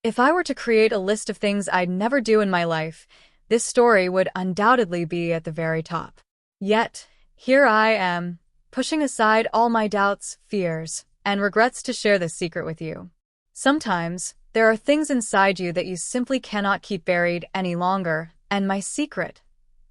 If I were to create a list of things I'd never do in my life, this story would undoubtedly be at the very top. Yet, here I am, pushing aside all my doubts, fears, and regrets to share this secret with you. Sometimes, there are things inside you that you simply cannot keep buried any longer, and my secret,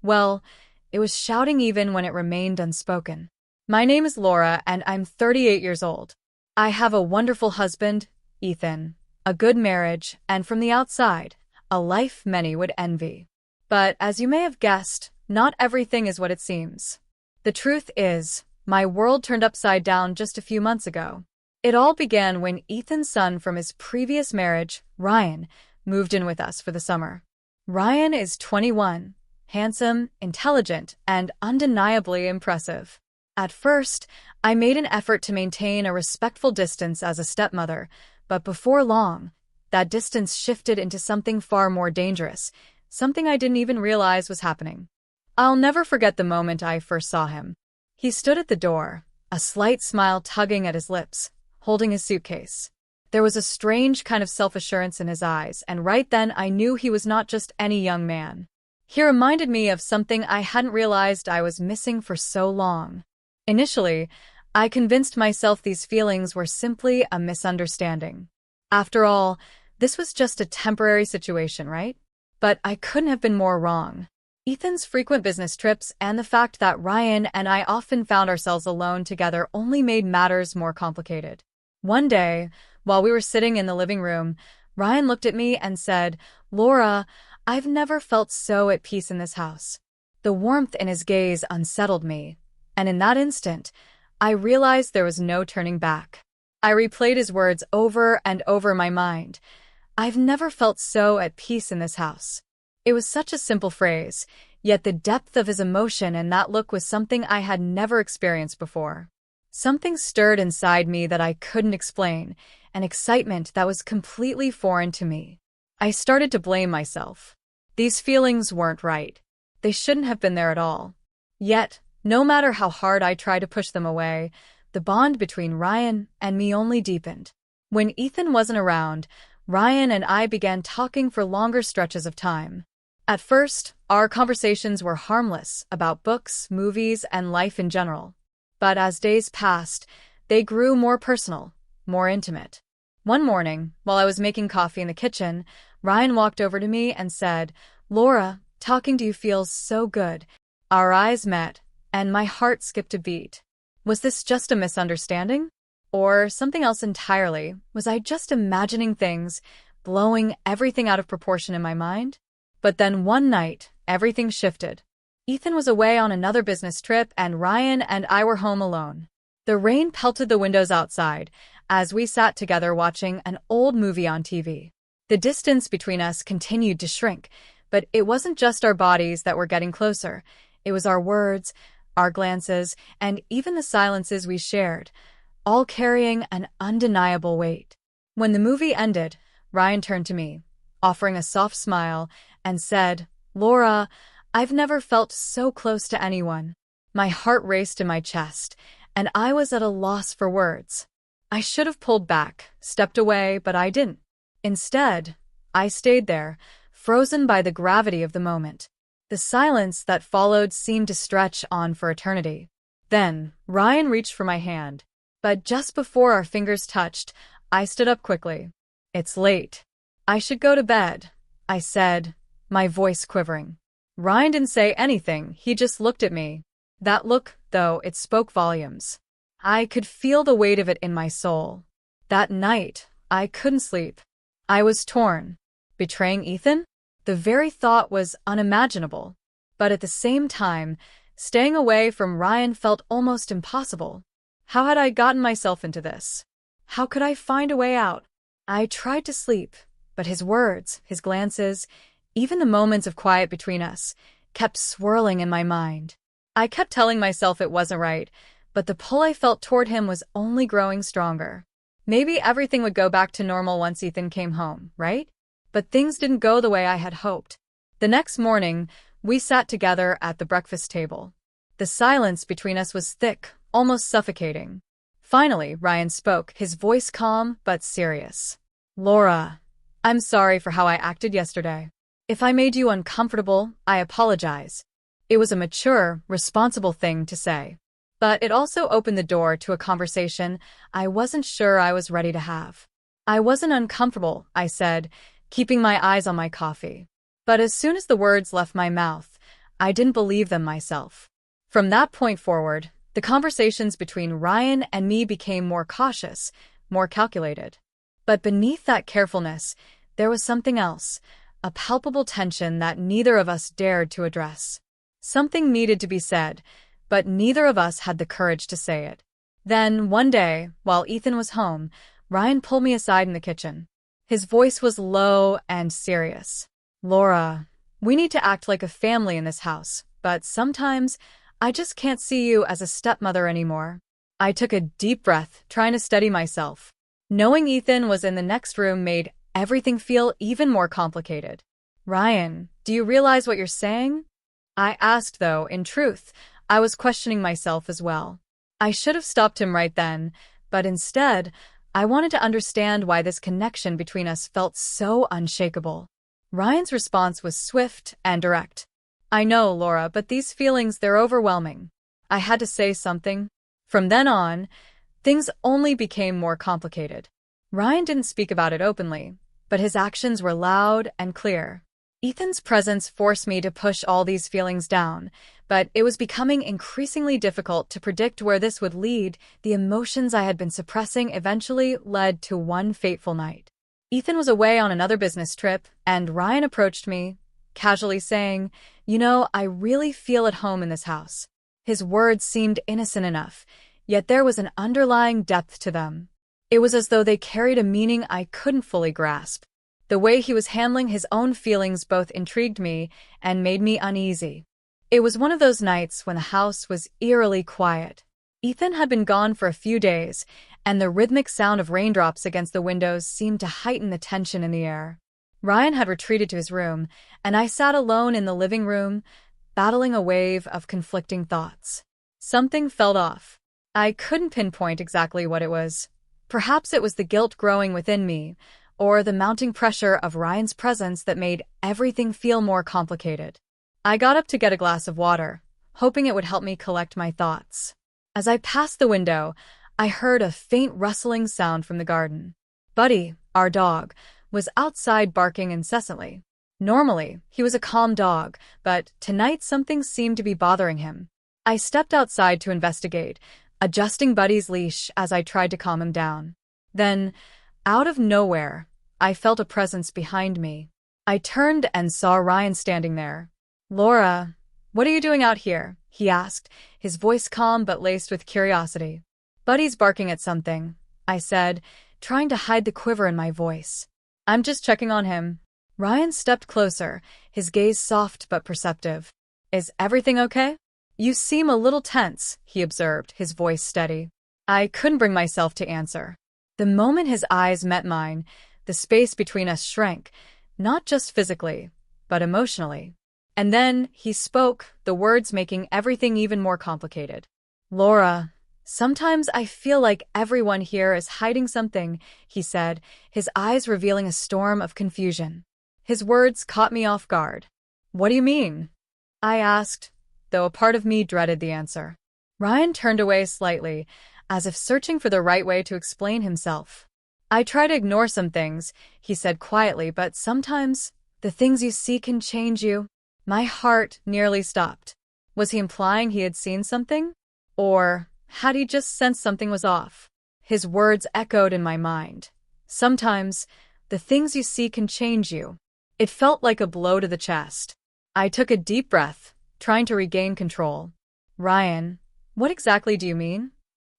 well, it was shouting even when it remained unspoken. My name is Laura, and I'm 38 years old. I have a wonderful husband, Ethan, a good marriage, and from the outside, a life many would envy. But as you may have guessed, not everything is what it seems. The truth is, my world turned upside down just a few months ago. It all began when Ethan's son from his previous marriage, Ryan, moved in with us for the summer. Ryan is 21, handsome, intelligent, and undeniably impressive. At first, I made an effort to maintain a respectful distance as a stepmother, but before long, that distance shifted into something far more dangerous, something I didn't even realize was happening. I'll never forget the moment I first saw him. He stood at the door, a slight smile tugging at his lips, holding his suitcase. There was a strange kind of self-assurance in his eyes, and right then I knew he was not just any young man. He reminded me of something I hadn't realized I was missing for so long. Initially, I convinced myself these feelings were simply a misunderstanding. After all, this was just a temporary situation, right? But I couldn't have been more wrong. Ethan's frequent business trips and the fact that Ryan and I often found ourselves alone together only made matters more complicated. One day, while we were sitting in the living room, Ryan looked at me and said, "Laura, I've never felt so at peace in this house." The warmth in his gaze unsettled me, and in that instant, I realized there was no turning back. I replayed his words over and over in my mind. "I've never felt so at peace in this house." It was such a simple phrase, yet the depth of his emotion and that look was something I had never experienced before. Something stirred inside me that I couldn't explain, an excitement that was completely foreign to me. I started to blame myself. These feelings weren't right. They shouldn't have been there at all. Yet, no matter how hard I tried to push them away, the bond between Ryan and me only deepened. When Ethan wasn't around, Ryan and I began talking for longer stretches of time. At first, our conversations were harmless about books, movies, and life in general. But as days passed, they grew more personal, more intimate. One morning, while I was making coffee in the kitchen, Ryan walked over to me and said, "Laura, talking to you feels so good." Our eyes met, and my heart skipped a beat. Was this just a misunderstanding? Or something else entirely? Was I just imagining things, blowing everything out of proportion in my mind? But then one night, everything shifted. Ethan was away on another business trip, and Ryan and I were home alone. The rain pelted the windows outside as we sat together watching an old movie on TV. The distance between us continued to shrink, but it wasn't just our bodies that were getting closer. It was our words, our glances, and even the silences we shared, all carrying an undeniable weight. When the movie ended, Ryan turned to me, offering a soft smile, and said, "Laura, I've never felt so close to anyone." My heart raced in my chest, and I was at a loss for words. I should have pulled back, stepped away, but I didn't. Instead, I stayed there, frozen by the gravity of the moment. The silence that followed seemed to stretch on for eternity. Then, Ryan reached for my hand. But just before our fingers touched, I stood up quickly. "It's late. I should go to bed," I said, my voice quivering. Ryan didn't say anything, he just looked at me. That look, though, it spoke volumes. I could feel the weight of it in my soul. That night, I couldn't sleep. I was torn. Betraying Ethan? The very thought was unimaginable. But at the same time, staying away from Ryan felt almost impossible. How had I gotten myself into this? How could I find a way out? I tried to sleep, but his words, his glances, even the moments of quiet between us, kept swirling in my mind. I kept telling myself it wasn't right, but the pull I felt toward him was only growing stronger. Maybe everything would go back to normal once Ethan came home, right? But things didn't go the way I had hoped. The next morning, we sat together at the breakfast table. The silence between us was thick, almost suffocating. Finally, Ryan spoke, his voice calm but serious. "Laura, I'm sorry for how I acted yesterday. If I made you uncomfortable, I apologize. It was a mature, responsible thing to say. But it also opened the door to a conversation I wasn't sure I was ready to have. I wasn't uncomfortable, I said, keeping my eyes on my coffee. But as soon as the words left my mouth, I didn't believe them myself. From that point forward, the conversations between Ryan and me became more cautious, more calculated. But beneath that carefulness, there was something else, a palpable tension that neither of us dared to address. Something needed to be said, but neither of us had the courage to say it. Then, one day, while Ethan was home, Ryan pulled me aside in the kitchen. His voice was low and serious. Laura, we need to act like a family in this house, but sometimes I just can't see you as a stepmother anymore. I took a deep breath, trying to steady myself. Knowing Ethan was in the next room made everything feel even more complicated. Ryan, do you realize what you're saying? I asked, though, in truth, I was questioning myself as well. I should have stopped him right then, but instead, I wanted to understand why this connection between us felt so unshakable. Ryan's response was swift and direct. I know, Laura, but these feelings, they're overwhelming. I had to say something. From then on, things only became more complicated. Ryan didn't speak about it openly, but his actions were loud and clear. Ethan's presence forced me to push all these feelings down, but it was becoming increasingly difficult to predict where this would lead. The emotions I had been suppressing eventually led to one fateful night. Ethan was away on another business trip, and Ryan approached me, casually saying, "You know, I really feel at home in this house." His words seemed innocent enough, yet there was an underlying depth to them. It was as though they carried a meaning I couldn't fully grasp. The way he was handling his own feelings both intrigued me and made me uneasy. It was one of those nights when the house was eerily quiet. Ethan had been gone for a few days, and the rhythmic sound of raindrops against the windows seemed to heighten the tension in the air. Ryan had retreated to his room, and I sat alone in the living room, battling a wave of conflicting thoughts. Something felt off. I couldn't pinpoint exactly what it was. Perhaps it was the guilt growing within me, or the mounting pressure of Ryan's presence that made everything feel more complicated. I got up to get a glass of water, hoping it would help me collect my thoughts. As I passed the window, I heard a faint rustling sound from the garden. Buddy, our dog, was outside barking incessantly. Normally, he was a calm dog, but tonight something seemed to be bothering him. I stepped outside to investigate, adjusting Buddy's leash as I tried to calm him down. Then, out of nowhere, I felt a presence behind me. I turned and saw Ryan standing there. "Laura, what are you doing out here?" he asked, his voice calm but laced with curiosity. "Buddy's barking at something," I said, trying to hide the quiver in my voice. "I'm just checking on him." Ryan stepped closer, his gaze soft but perceptive. "Is everything okay?" "You seem a little tense," he observed, his voice steady. I couldn't bring myself to answer. The moment his eyes met mine, the space between us shrank, not just physically, but emotionally. And then he spoke, the words making everything even more complicated. "Laura, sometimes I feel like everyone here is hiding something," he said, his eyes revealing a storm of confusion. His words caught me off guard. "What do you mean?" I asked, though a part of me dreaded the answer. Ryan turned away slightly, as if searching for the right way to explain himself. "I try to ignore some things," he said quietly, "but sometimes the things you see can change you." My heart nearly stopped. Was he implying he had seen something? Or had he just sensed something was off? His words echoed in my mind. "Sometimes the things you see can change you." It felt like a blow to the chest. I took a deep breath, trying to regain control. "Ryan, what exactly do you mean?"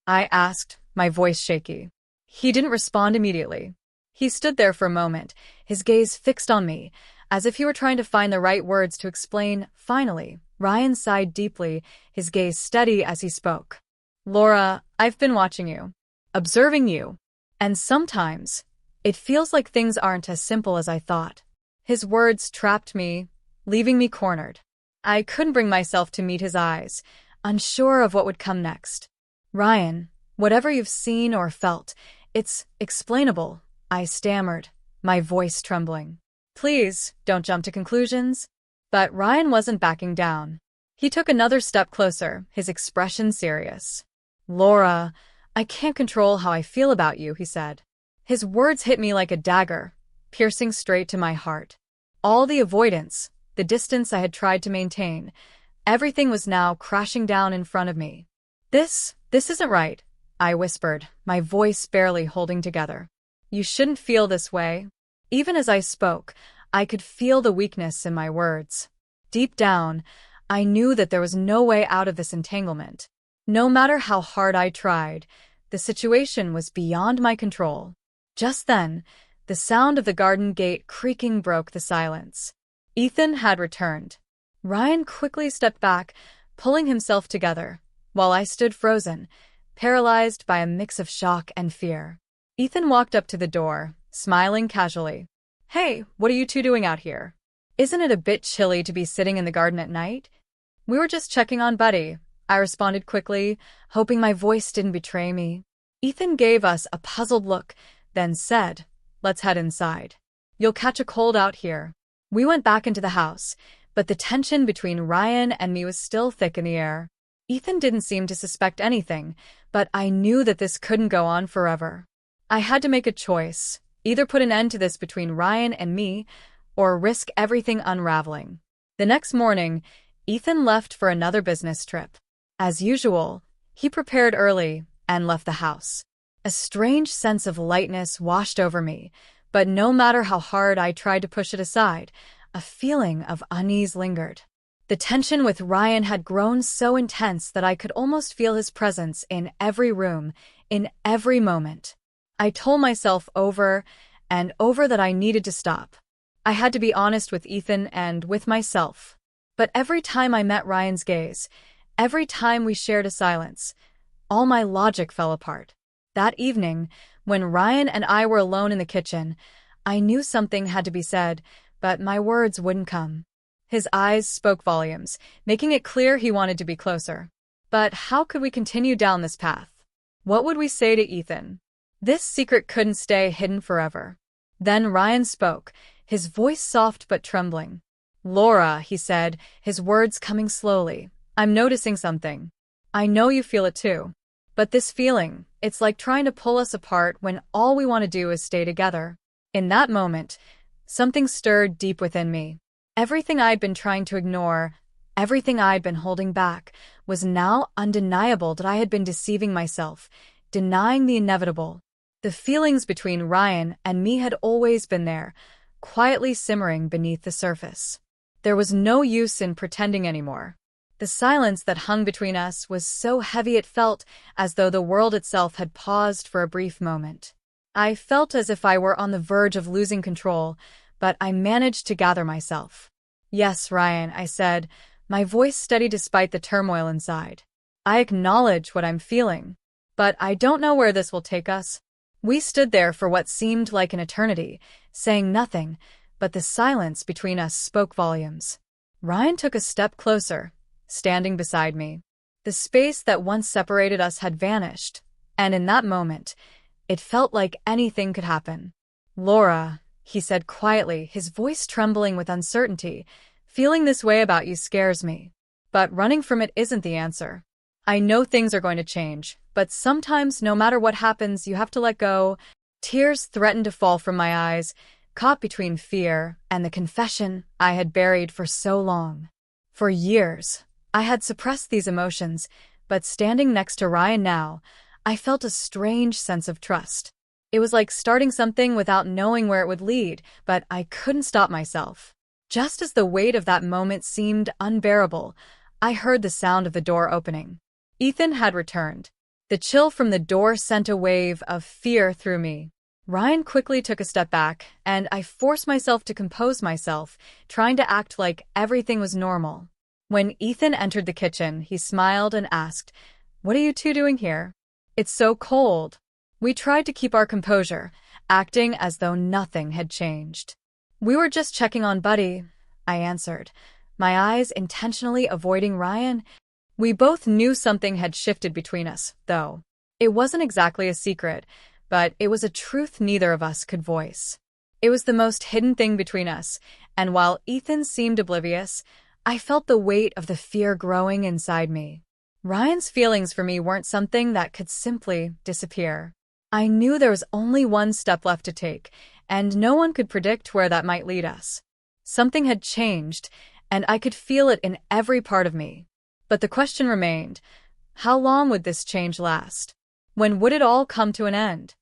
I asked, my voice shaky. He didn't respond immediately. He stood there for a moment, his gaze fixed on me, as if he were trying to find the right words to explain. Finally, Ryan sighed deeply, his gaze steady as he spoke. "Laura, I've been watching you, observing you, and sometimes it feels like things aren't as simple as I thought." His words trapped me, leaving me cornered. I couldn't bring myself to meet his eyes, unsure of what would come next. "Ryan, whatever you've seen or felt, it's explainable," I stammered, my voice trembling. Please, don't jump to conclusions. But Ryan wasn't backing down. He took another step closer, his expression serious. Laura, I can't control how I feel about you, he said. His words hit me like a dagger, piercing straight to my heart. All the avoidance, the distance I had tried to maintain, everything was now crashing down in front of me. This isn't right, I whispered, my voice barely holding together. You shouldn't feel this way. Even as I spoke, I could feel the weakness in my words. Deep down, I knew that there was no way out of this entanglement. No matter how hard I tried, the situation was beyond my control. Just then, the sound of the garden gate creaking broke the silence. Ethan had returned. Ryan quickly stepped back, pulling himself together, while I stood frozen, paralyzed by a mix of shock and fear. Ethan walked up to the door, smiling casually. Hey, what are you two doing out here? Isn't it a bit chilly to be sitting in the garden at night? We were just checking on Buddy, I responded quickly, hoping my voice didn't betray me. Ethan gave us a puzzled look, then said, Let's head inside. You'll catch a cold out here. We went back into the house, but the tension between Ryan and me was still thick in the air. Ethan didn't seem to suspect anything, but I knew that this couldn't go on forever. I had to make a choice, either put an end to this between Ryan and me, or risk everything unraveling. The next morning, Ethan left for another business trip. As usual, he prepared early and left the house. A strange sense of lightness washed over me, but no matter how hard I tried to push it aside, a feeling of unease lingered. The tension with Ryan had grown so intense that I could almost feel his presence in every room, in every moment. I told myself over and over that I needed to stop. I had to be honest with Ethan and with myself. But every time I met Ryan's gaze, every time we shared a silence, all my logic fell apart. That evening, when Ryan and I were alone in the kitchen, I knew something had to be said, but my words wouldn't come. His eyes spoke volumes, making it clear he wanted to be closer. But how could we continue down this path? What would we say to Ethan? This secret couldn't stay hidden forever. Then Ryan spoke, his voice soft but trembling. Laura, he said, his words coming slowly, I'm noticing something. I know you feel it too. But this feeling, it's like trying to pull us apart when all we want to do is stay together. In that moment, something stirred deep within me. Everything I'd been trying to ignore, everything I'd been holding back, was now undeniable that I had been deceiving myself, denying the inevitable. The feelings between Ryan and me had always been there, quietly simmering beneath the surface. There was no use in pretending anymore. The silence that hung between us was so heavy it felt as though the world itself had paused for a brief moment. I felt as if I were on the verge of losing control, but I managed to gather myself. Yes, Ryan, I said, my voice steady despite the turmoil inside. I acknowledge what I'm feeling, but I don't know where this will take us. We stood there for what seemed like an eternity, saying nothing, but the silence between us spoke volumes. Ryan took a step closer, standing beside me. The space that once separated us had vanished, and in that moment, it felt like anything could happen. Laura, he said quietly, his voice trembling with uncertainty, feeling this way about you scares me. But running from it isn't the answer. I know things are going to change, but sometimes no matter what happens, you have to let go. Tears threatened to fall from my eyes, caught between fear and the confession I had buried for so long. For years, I had suppressed these emotions, but standing next to Ryan now, I felt a strange sense of trust. It was like starting something without knowing where it would lead, but I couldn't stop myself. Just as the weight of that moment seemed unbearable, I heard the sound of the door opening. Ethan had returned. The chill from the door sent a wave of fear through me. Ryan quickly took a step back, and I forced myself to compose myself, trying to act like everything was normal. When Ethan entered the kitchen, he smiled and asked, "What are you two doing here? It's so cold." We tried to keep our composure, acting as though nothing had changed. "We were just checking on Buddy," I answered, my eyes intentionally avoiding Ryan. We both knew something had shifted between us, though. It wasn't exactly a secret, but it was a truth neither of us could voice. It was the most hidden thing between us, and while Ethan seemed oblivious, I felt the weight of the fear growing inside me. Ryan's feelings for me weren't something that could simply disappear. I knew there was only one step left to take, and no one could predict where that might lead us. Something had changed, and I could feel it in every part of me. But the question remained, how long would this change last? When would it all come to an end?